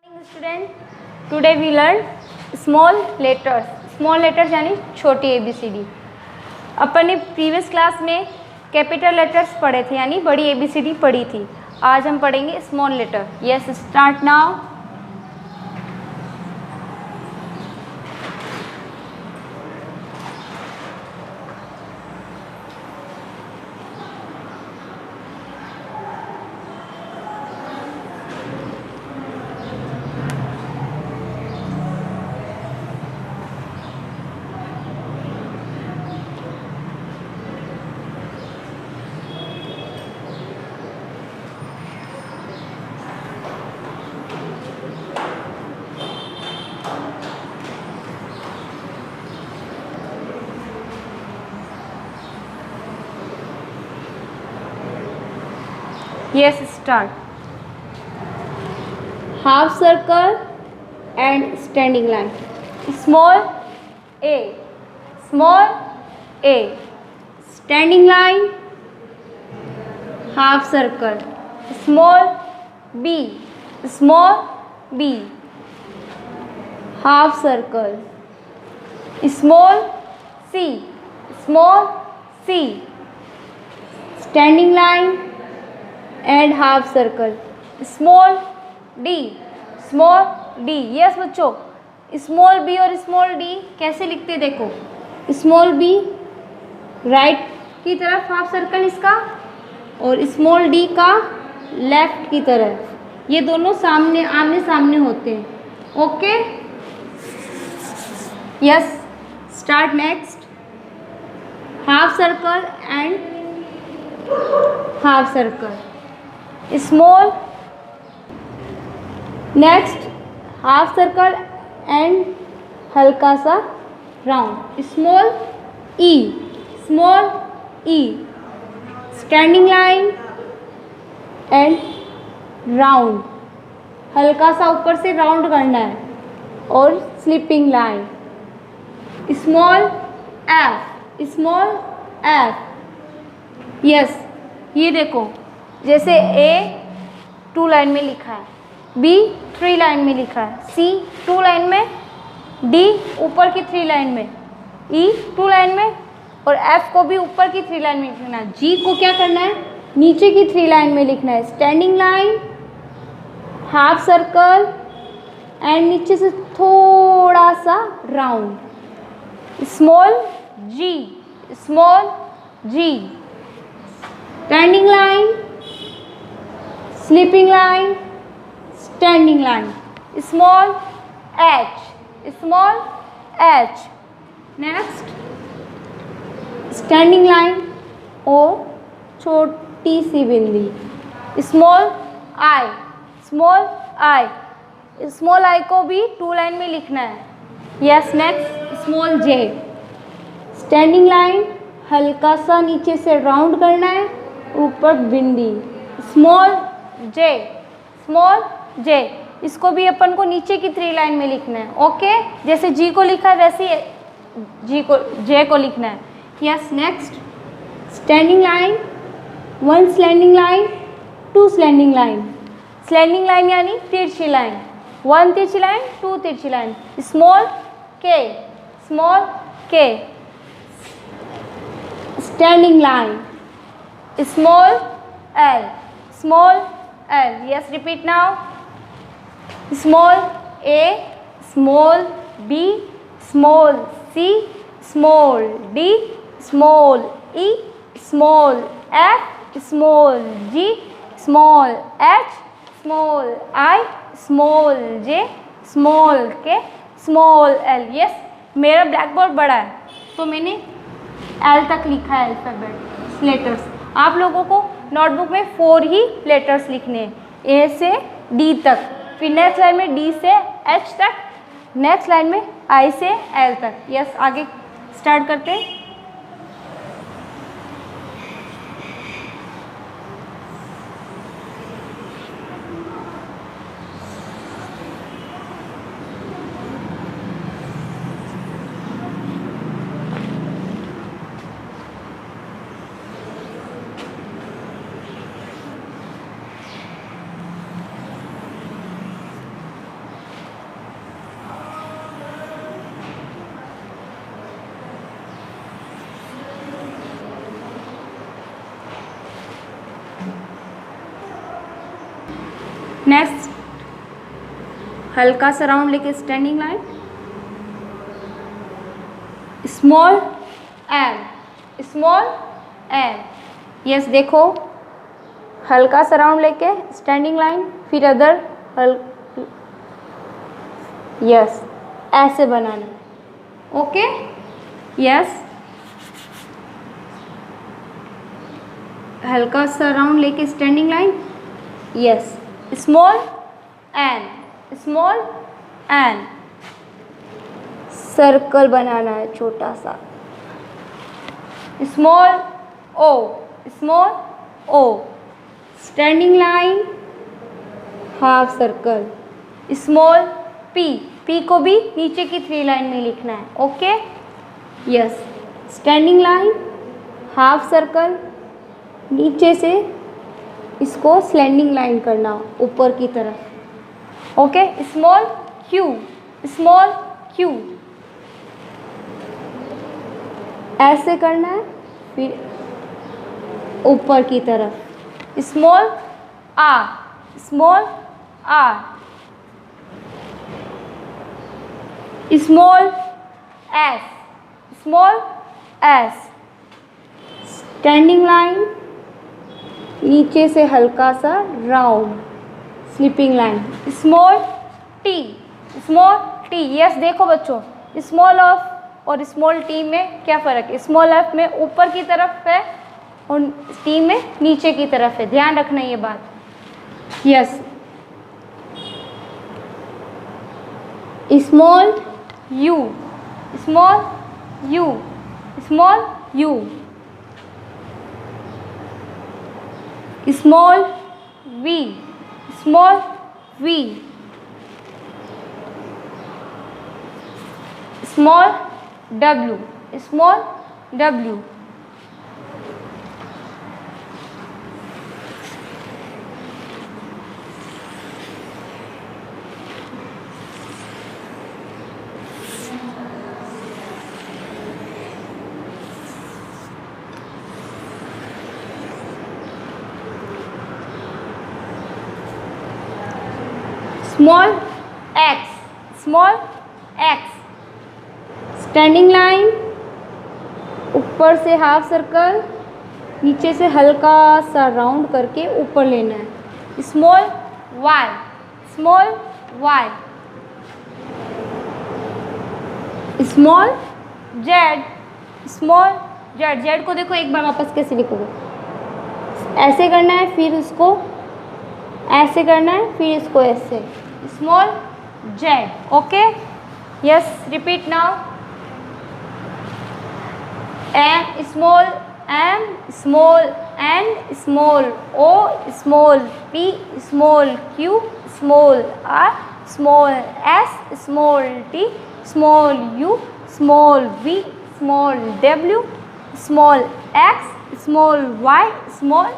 Morning student, today we learn small letters. Small letters यानी छोटी A B C D. अपन ने प्रीवियस क्लास में कैपिटल लेटर्स पढ़े थे यानी बड़ी एबीसीडी पढ़ी थी। आज हम पढ़ेंगे small letter. Yes, start now. Yes, start. Half circle and standing line. Small a, small a. Standing line, half circle. Small b, small b. Half circle. Small c, small c. Standing line and half circle. Small D, small D. Yes बच्चों, small B और small D कैसे लिखते देखो। Small B right की तरफ half circle इसका और small D का लेफ्ट की तरफ। ये दोनों सामने आमने सामने होते हैं। Okay, yes, start next. Half circle and half circle. Small next half circle and हल्का सा round. Small E, small E. Standing line and round, हल्का सा ऊपर से राउंड करना है। और sleeping line. Small F, small F. Yes, ये देखो जैसे ए 2 लाइन में लिखा है, बी 3 लाइन में लिखा है, सी 2 लाइन में, डी ऊपर की 3 लाइन में, ई 2 लाइन में और एफ को भी ऊपर की 3 लाइन में लिखना है। जी को क्या करना है, नीचे की 3 लाइन में लिखना है। Standing line, half circle and नीचे से थोड़ा सा round. Small G, small G. Standing line, sleeping line, standing line. Small H, small H. Next standing line और छोटी सी बिंदी। Small I, small I. Small I को भी 2 लाइन में लिखना है। Yes, next small J. Standing line, हल्का सा नीचे से राउंड करना है, ऊपर बिंदी। स्मॉल जे, स्मॉल जे। इसको भी अपन को नीचे की 3 लाइन में लिखना है। ओके, जैसे जी को लिखा है वैसे जी को, जे को लिखना है। Yes, next standing line, 1 standing line, 2 standing line. Standing line यानी तिरछी लाइन, 1 तिरछी लाइन, 2 तिरछी लाइन। स्मॉल के, स्मॉल के। Standing line, small L, small L. Yes, repeat now. Small a, small b, small c, small d, small e, small f, small g, small h, small I, small j, small k, small l. Yes, मेरा black board बड़ा है तो मैंने L तक लिखा है alphabet letters. आप लोगों को नोटबुक में 4 ही लेटर्स लिखने हैं, ए से डी तक। फिर नेक्स्ट लाइन में डी से एच तक, नेक्स्ट लाइन में आई से एल तक। यस, आगे स्टार्ट करते हैं। नेक्स्ट हल्का सा राउंड लेके standing line, small L, small L, yes देखो हल्का सा राउंड लेके स्टैंडिंग लाइन, फिर अदर यस ऐसे बनाना, ओके यस हल्का सा राउंड लेके standing line, yes small N, small N, circle बनाना है छोटा सा, स्मॉल ओ, small O, standing line half circle, small P, P को भी नीचे की 3 लाइन में लिखना है, okay yes standing line half circle, नीचे से इसको स्लैंडिंग लाइन करना ऊपर की तरफ, okay small Q, small Q ऐसे करना है, फिर ऊपर की तरफ small are, small are, small S, small S, standing line नीचे से हल्का सा round sleeping line, small T, small T, yes देखो बच्चों स्मॉल एफ और स्मॉल टी में क्या फ़र्क है, स्मॉल एफ में ऊपर की तरफ है और टी में नीचे की तरफ है, ध्यान रखना ये बात, yes small you, small you, small you, small we, small we, small W, small W, small x, small X, standing line ऊपर से हाफ सर्कल, नीचे से हल्का सा राउंड करके ऊपर लेना है, small Y, small Y, small Z, small Z, Z को देखो एक बार वापस कैसे लिखोगे, ऐसे करना है फिर उसको ऐसे करना है फिर इसको ऐसे, small z, okay yes repeat now, m small m, small N, small O, small p, small Q, small are, small S, small T, small you, small we, small W, small x, small Y, small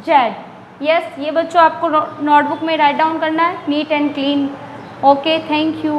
z, yes ये बच्चों आपको notebook में write down करना है neat and clean, okay thank you.